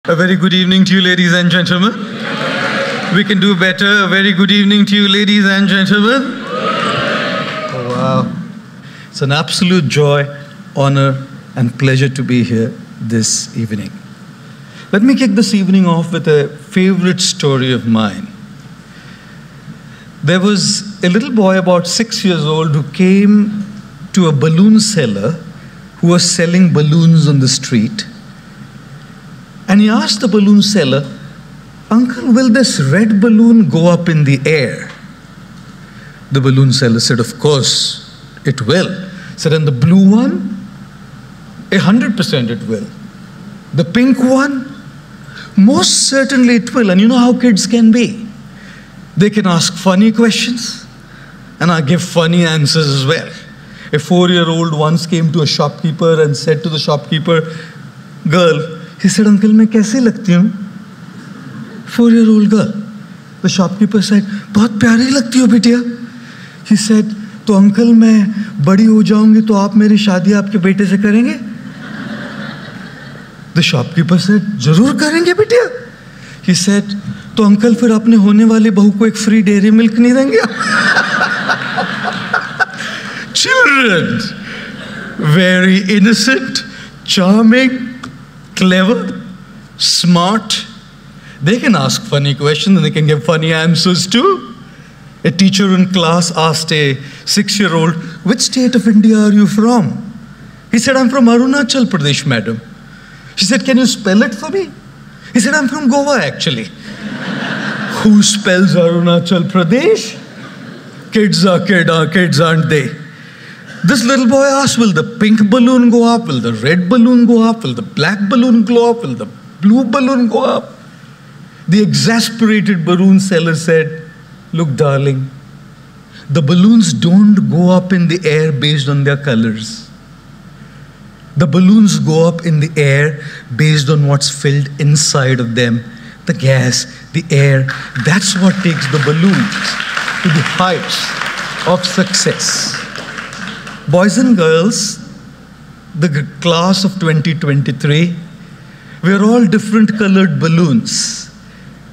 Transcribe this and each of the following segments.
A very good evening to you, ladies and gentlemen. We can do better. A very good evening to you, ladies and gentlemen. Oh, wow. It's an absolute joy, honor, and pleasure to be here this evening. Let me kick this evening off with a favorite story of mine. There was a little boy about 6 years old who came to a balloon seller who was selling balloons on the street. And he asked the balloon seller, "Uncle, will this red balloon go up in the air?" The balloon seller said, "Of course, it will." He said, "And the blue one?" 100% it will. "The pink one?" "Most certainly it will." And you know how kids can be. They can ask funny questions, and I give funny answers as well. A 4-year-old once came to a shopkeeper and said to the shopkeeper, "Girl," he said, "Uncle, मैं कैसी लगती हूँ?" 4-year-old girl. The shopkeeper said, "बहुत प्यारी लगती हो बिटिया." He said, "तो अंकल मैं बड़ी हो जाऊंगी तो आप मेरी शादी आपके बेटे से करेंगे?" The shopkeeper said, "जरूर करेंगे बिटिया." He said, "तो अंकल फिर अपने होने वाली बहू को एक फ्री डेयरी मिल्क नहीं देंगे?" Children, very innocent, charming, clever, smart. They can ask funny questions and they can give funny answers too. A teacher in class asked a 6-year-old, "Which state of India are you from?" He said, "I'm from Arunachal Pradesh, madam." She said, "Can you spell it for me?" He said, "I'm from Goa, actually." Who spells Arunachal Pradesh? Kids are kids, aren't they? This little boy asked, "Will the pink balloon go up? Will the red balloon go up? Will the black balloon go up? Will the blue balloon go up?" The exasperated balloon seller said, "Look, darling, the balloons don't go up in the air based on their colors. The balloons go up in the air based on what's filled inside of them. The gas, the air, that's what takes the balloons to the heights of success." Boys and girls, the class of 2023, we are all different colored balloons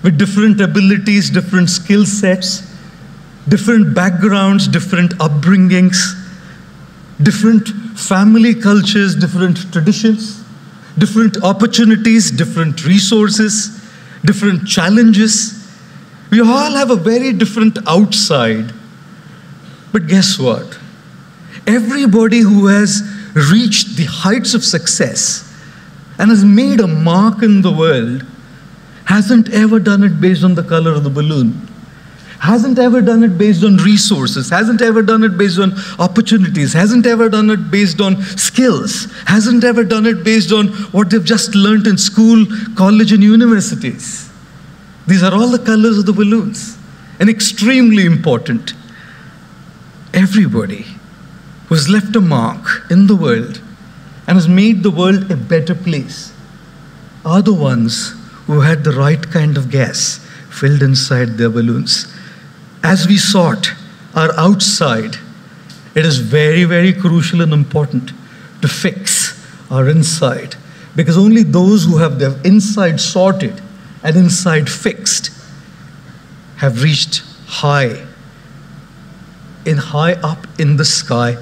with different abilities, different skill sets, different backgrounds, different upbringings, different family cultures, different traditions, different opportunities, different resources, different challenges. We all have a very different outside. But guess what? Everybody who has reached the heights of success and has made a mark in the world hasn't ever done it based on the color of the balloon, hasn't ever done it based on resources, hasn't ever done it based on opportunities, hasn't ever done it based on skills, hasn't ever done it based on what they've just learned in school, college, and universities. These are all the colors of the balloons, and extremely important. Everybody who has left a mark in the world and has made the world a better place are the ones who had the right kind of gas filled inside their balloons. As we sort our outside, it is very, very crucial and important to fix our inside, because only those who have their inside sorted and inside fixed have reached high up in the sky.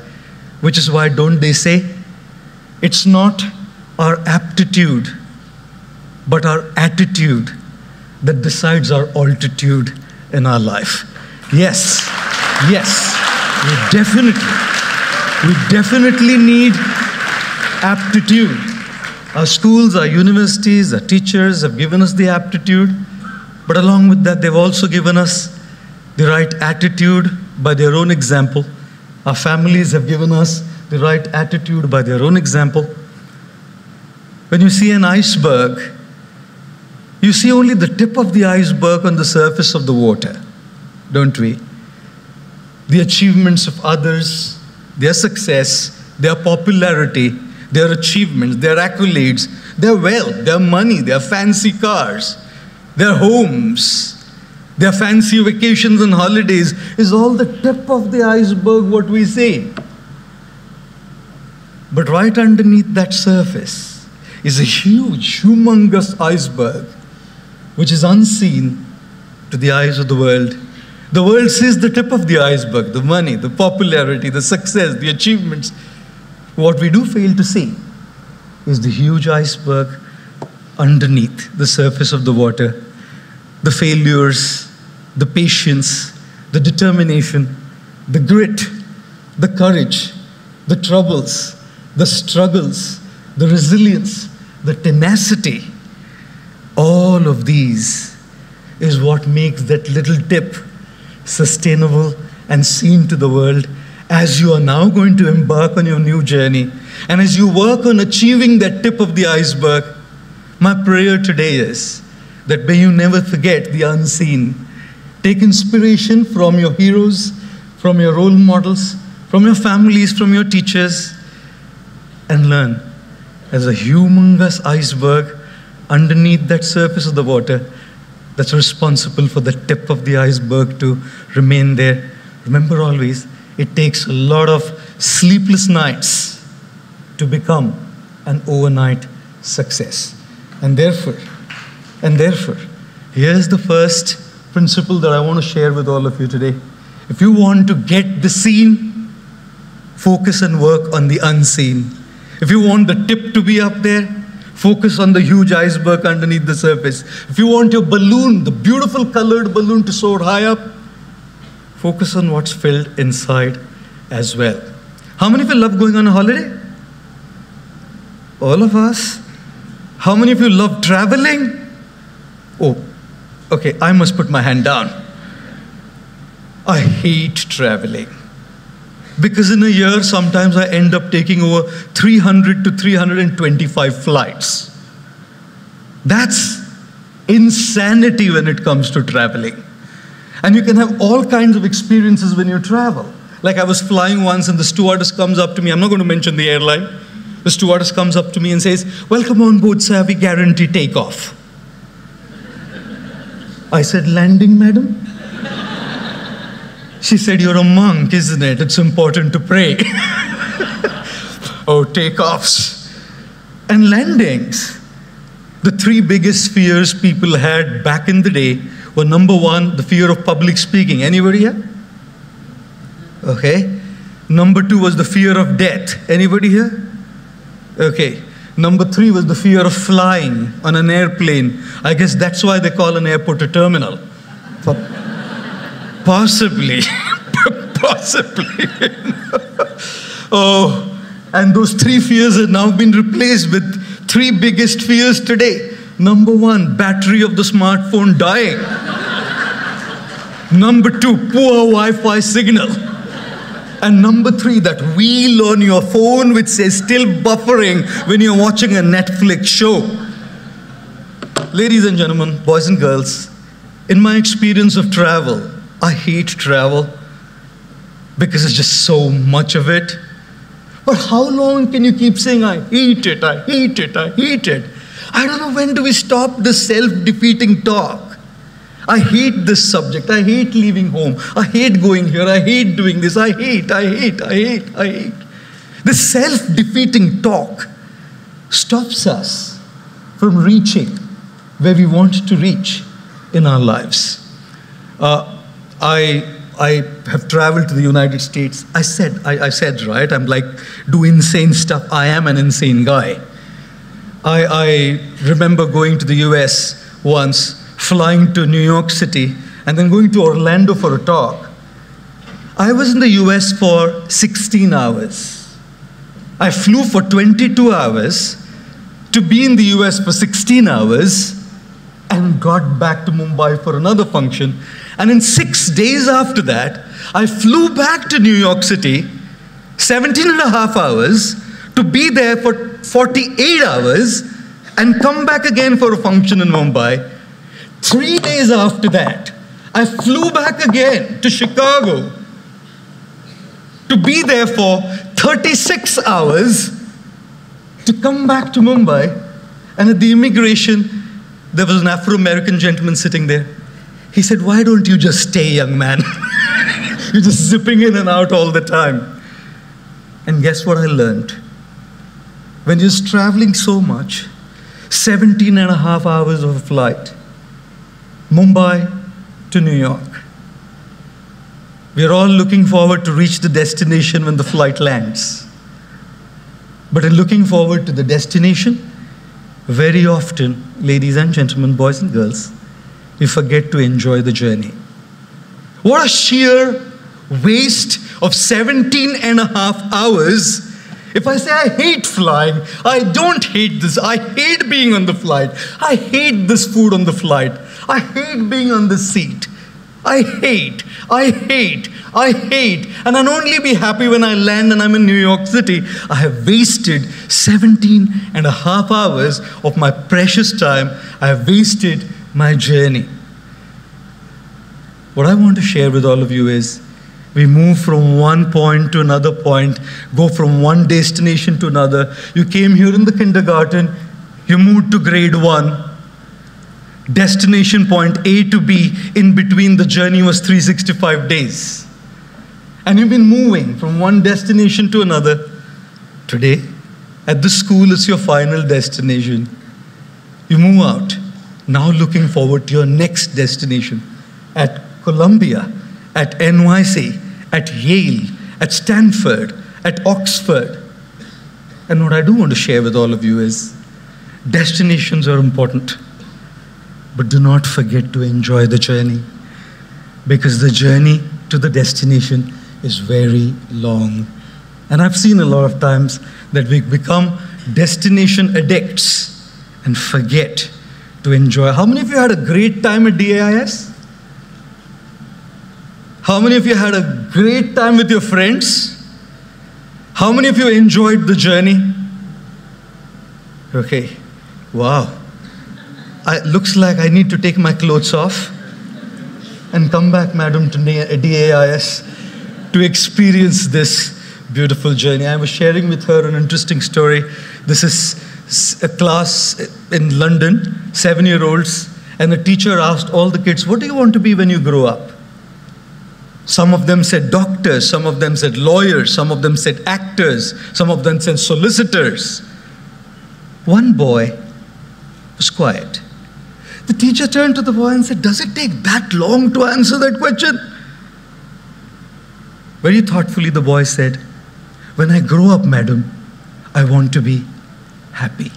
Which is why, don't they say, it's not our aptitude, but our attitude that decides our altitude in our life. Yes, we definitely need aptitude. Our schools, our universities, our teachers have given us the aptitude, but along with that, they've also given us the right attitude by their own example. Our families have given us the right attitude by their own example. When you see an iceberg, you see only the tip of the iceberg on the surface of the water, don't we? The achievements of others, their success, their popularity, their achievements, their accolades, their wealth, their money, their fancy cars, their homes, their fancy vacations and holidays is all the tip of the iceberg, what we say. But right underneath that surface is a huge, humongous iceberg, which is unseen to the eyes of the world. The world sees the tip of the iceberg, the money, the popularity, the success, the achievements. What we do fail to see is the huge iceberg underneath the surface of the water, the failures, the patience, the determination, the grit, the courage, the troubles, the struggles, the resilience, the tenacity. All of these is what makes that little tip sustainable and seen to the world as you are now going to embark on your new journey. And as you work on achieving that tip of the iceberg, my prayer today is that may you never forget the unseen. Take inspiration from your heroes, from your role models, from your families, from your teachers, and learn. As a humongous iceberg underneath that surface of the water that's responsible for the tip of the iceberg to remain there. Remember always, it takes a lot of sleepless nights to become an overnight success. And therefore, here's the first principle that I want to share with all of you today. If you want to get the seen, focus and work on the unseen. If you want the tip to be up there, focus on the huge iceberg underneath the surface. If you want your balloon, the beautiful colored balloon, to soar high up, focus on what's filled inside as well. How many of you love going on a holiday? All of us? How many of you love traveling? Oh, okay, I must put my hand down. I hate traveling. Because in a year, sometimes I end up taking over 300 to 325 flights. That's insanity when it comes to traveling. And you can have all kinds of experiences when you travel. Like I was flying once and the stewardess comes up to me. I'm not going to mention the airline. The stewardess comes up to me and says, "Welcome on board, sir. We guarantee takeoff." I said, "Landing, madam?" She said, "You're a monk, isn't it? It's important to pray." Oh, takeoffs and landings. The three biggest fears people had back in the day were, number one, the fear of public speaking. Anybody here? Okay. Number two was the fear of death. Anybody here? Okay. Number three was the fear of flying on an airplane. I guess that's why they call an airport a terminal. Possibly. Possibly. Oh, and those three fears have now been replaced with three biggest fears today. Number one, battery of the smartphone dying. Number two, poor Wi-Fi signal. And number three, that wheel on your phone which says still buffering when you're watching a Netflix show. Ladies and gentlemen, boys and girls, in my experience of travel, I hate travel because it's just so much of it. But how long can you keep saying, "I hate it, I hate it, I hate it"? I don't know, when do we stop this self-defeating talk? I hate this subject, I hate leaving home, I hate going here, I hate doing this, I hate. This self-defeating talk stops us from reaching where we want to reach in our lives. I have traveled to the United States. I said, right, I'm like, do insane stuff. I am an insane guy. I remember going to the US once, flying to New York City, and then going to Orlando for a talk. I was in the US for 16 hours. I flew for 22 hours to be in the US for 16 hours and got back to Mumbai for another function. And in 6 days after that, I flew back to New York City, 17 and a half hours, to be there for 48 hours and come back again for a function in Mumbai. 3 days after that, I flew back again to Chicago to be there for 36 hours to come back to Mumbai. And at the immigration, there was an Afro-American gentleman sitting there. He said, "Why don't you just stay, young man? You're just zipping in and out all the time." And guess what I learned? when you're traveling so much, 17 and a half hours of flight, Mumbai to New York. We're all looking forward to reach the destination when the flight lands. But in looking forward to the destination, very often, ladies and gentlemen, boys and girls, we forget to enjoy the journey. What a sheer waste of 17 and a half hours. If I say I hate flying, I don't hate this. I hate being on the flight. I hate this food on the flight. I hate being on the seat. I hate. And I'll only be happy when I land and I'm in New York City. I have wasted 17 and a half hours of my precious time. I have wasted my journey. What I want to share with all of you is, we move from one point to another point, go from one destination to another. You came here in the kindergarten, you moved to grade 1. Destination point A to B, in between the journey was 365 days. And you've been moving from one destination to another. Today, at the school, it's your final destination. You move out, now looking forward to your next destination. At Columbia, at NYC, at Yale, at Stanford, at Oxford. And what I do want to share with all of you is, destinations are important, but do not forget to enjoy the journey, because the journey to the destination is very long. And I've seen a lot of times that we become destination addicts and forget to enjoy. How many of you had a great time at DAIS? How many of you had a great time with your friends? How many of you enjoyed the journey? Okay, wow. Looks like I need to take my clothes off and come back, madam, to DAIS to experience this beautiful journey. I was sharing with her an interesting story. This is a class in London, 7-year-olds, and a teacher asked all the kids, what do you want to be when you grow up? Some of them said doctors, some of them said lawyers, some of them said actors, some of them said solicitors. One boy was quiet. The teacher turned to the boy and said, does it take that long to answer that question? Very thoughtfully, the boy said, when I grow up, madam, I want to be happy.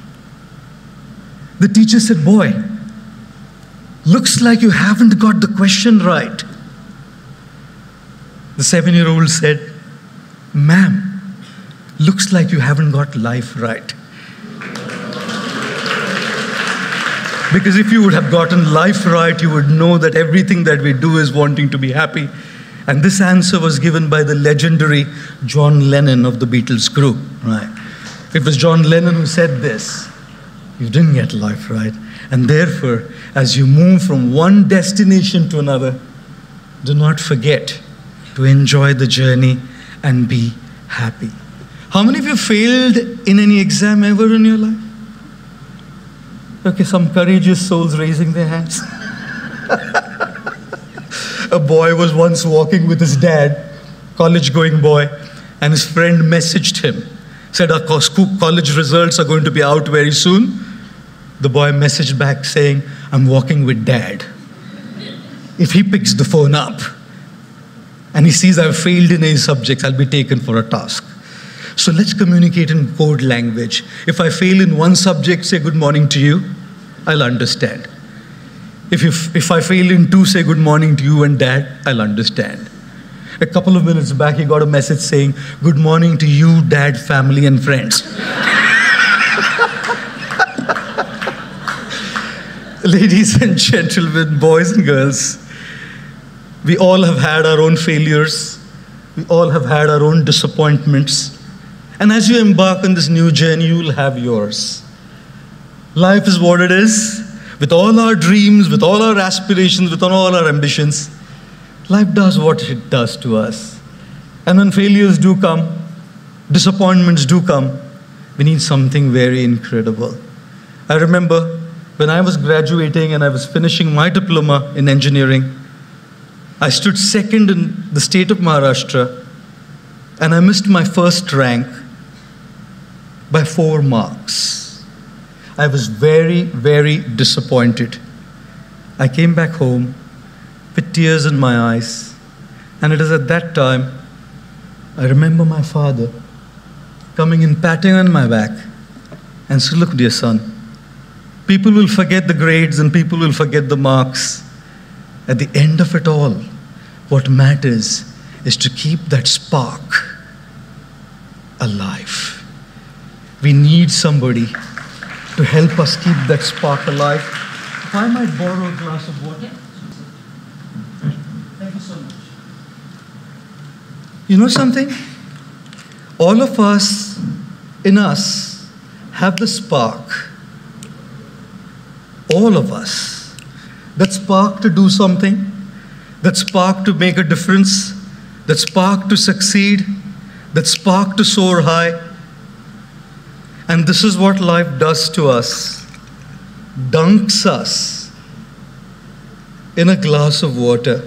The teacher said, boy, looks like you haven't got the question right. The 7-year-old said, ma'am, looks like you haven't got life right. Because if you would have gotten life right, you would know that everything that we do is wanting to be happy. And this answer was given by the legendary John Lennon of the Beatles group. Right? It was John Lennon who said this. You didn't get life right. And therefore, as you move from one destination to another, do not forget to enjoy the journey and be happy. How many of you failed in any exam ever in your life? Okay, some courageous souls raising their hands. A boy was once walking with his dad, college-going boy, and his friend messaged him, said, our college results are going to be out very soon. The boy messaged back saying, I'm walking with dad. If he picks the phone up, and he sees I've failed in any subjects, I'll be taken for a task. So let's communicate in code language. If I fail in one subject, say good morning to you, I'll understand. If I fail in 2, say good morning to you and dad, I'll understand. A couple of minutes back, he got a message saying, good morning to you, dad, family, and friends. Ladies and gentlemen, boys and girls, we all have had our own failures. We all have had our own disappointments. And as you embark on this new journey, you will have yours. Life is what it is. With all our dreams, with all our aspirations, with all our ambitions, life does what it does to us. And when failures do come, disappointments do come, we need something very incredible. I remember when I was graduating and I was finishing my diploma in engineering, I stood second in the state of Maharashtra, and I missed my first rank by 4 marks. I was very, very disappointed. I came back home with tears in my eyes, and it is at that time I remember my father coming and patting on my back and said, "Look, dear son, people will forget the grades and people will forget the marks. At the end of it all, what matters is to keep that spark alive. We need somebody to help us keep that spark alive." If I might borrow a glass of water. Thank you so much. You know something? All of us, in us, have the spark. All of us. That spark to do something, that spark to make a difference, that spark to succeed, that spark to soar high. And this is what life does to us. Dunks us in a glass of water.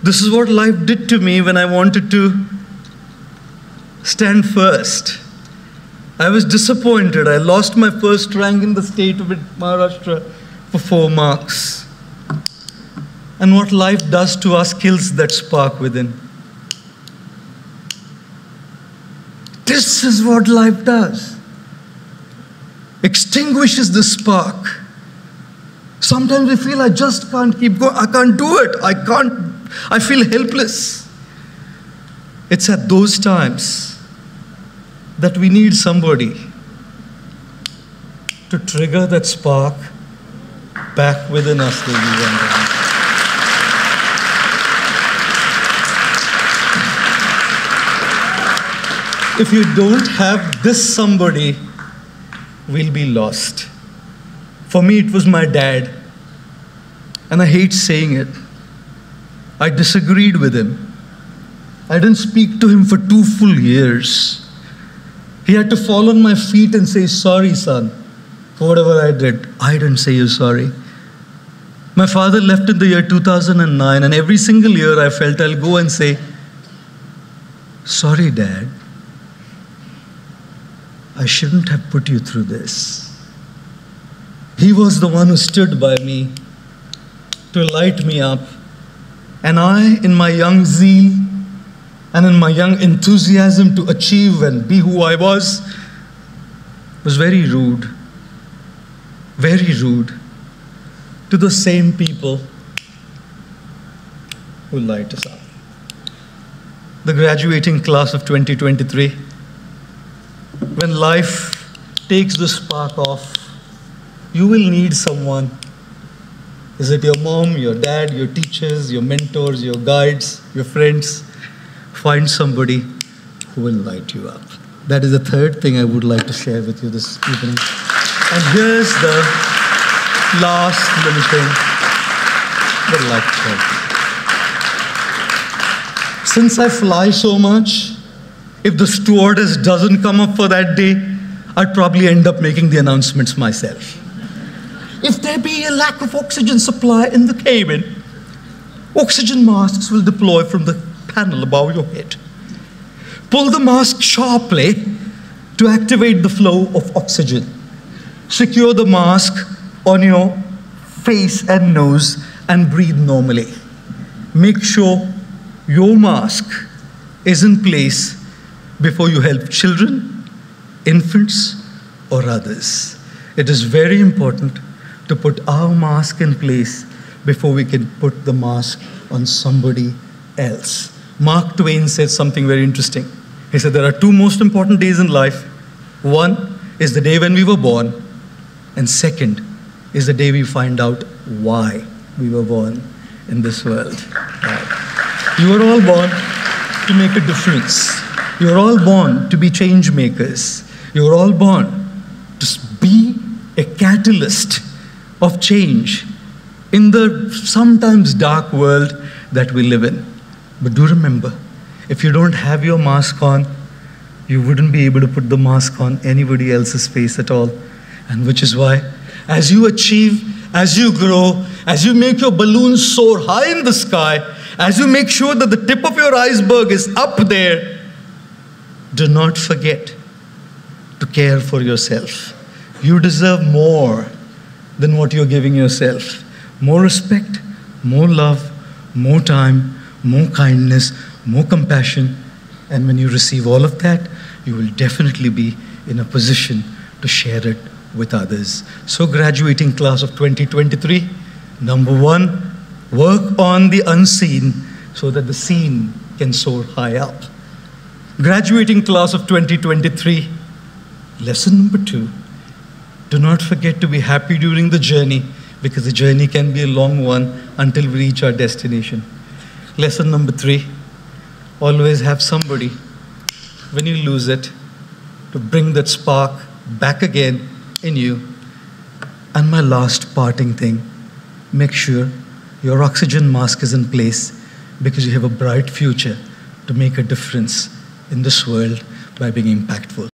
This is what life did to me when I wanted to stand first. I was disappointed. I lost my first rank in the state of Maharashtra for 4 marks. And what life does to us kills that spark within. This is what life does. Extinguishes the spark. Sometimes we feel, I just can't keep going. I can't do it. I feel helpless. It's at those times that we need somebody to trigger that spark back within us, ladies and gentlemen. If you don't have this somebody, we'll be lost. For me, it was my dad. And I hate saying it. I disagreed with him. I didn't speak to him for 2 full years. He had to fall on my feet and say, "Sorry, son, for whatever I did. I didn't say you're sorry." My father left in the year 2009, and every single year I felt I'll go and say, "Sorry, Dad. I shouldn't have put you through this." He was the one who stood by me to light me up. And I, in my young zeal and in my young enthusiasm to achieve and be who I was very rude to the same people who light us up. The graduating class of 2023, when life takes the spark off, you will need someone. Is it your mom, your dad, your teachers, your mentors, your guides, your friends? Find somebody who will light you up. That is the third thing I would like to share with you this evening. And here's the last little thing, the light bulb. Since I fly so much, if the stewardess doesn't come up for that day, I'd probably end up making the announcements myself. If there be a lack of oxygen supply in the cabin, oxygen masks will deploy from the panel above your head. Pull the mask sharply to activate the flow of oxygen. Secure the mask on your face and nose and breathe normally. Make sure your mask is in place before you help children, infants, or others. It is very important to put our mask in place before we can put the mask on somebody else. Mark Twain said something very interesting. He said there are 2 most important days in life. One is the day when we were born, and second is the day we find out why we were born in this world. Right. You were all born to make a difference. You were all born to be change makers. You were all born to be a catalyst of change in the sometimes dark world that we live in. But do remember, if you don't have your mask on, you wouldn't be able to put the mask on anybody else's face at all. And which is why, as you achieve, as you grow, as you make your balloon soar high in the sky, as you make sure that the tip of your iceberg is up there, do not forget to care for yourself. You deserve more than what you're giving yourself. More respect, more love, more time, more kindness, more compassion. And when you receive all of that, you will definitely be in a position to share it with others. So graduating class of 2023, number one, work on the unseen so that the seen can soar high up. Graduating class of 2023, lesson number two, do not forget to be happy during the journey, because the journey can be a long one until we reach our destination. Lesson number three, always have somebody, when you lose it, to bring that spark back again in you. And my last parting thing, make sure your oxygen mask is in place, because you have a bright future to make a difference in this world by being impactful.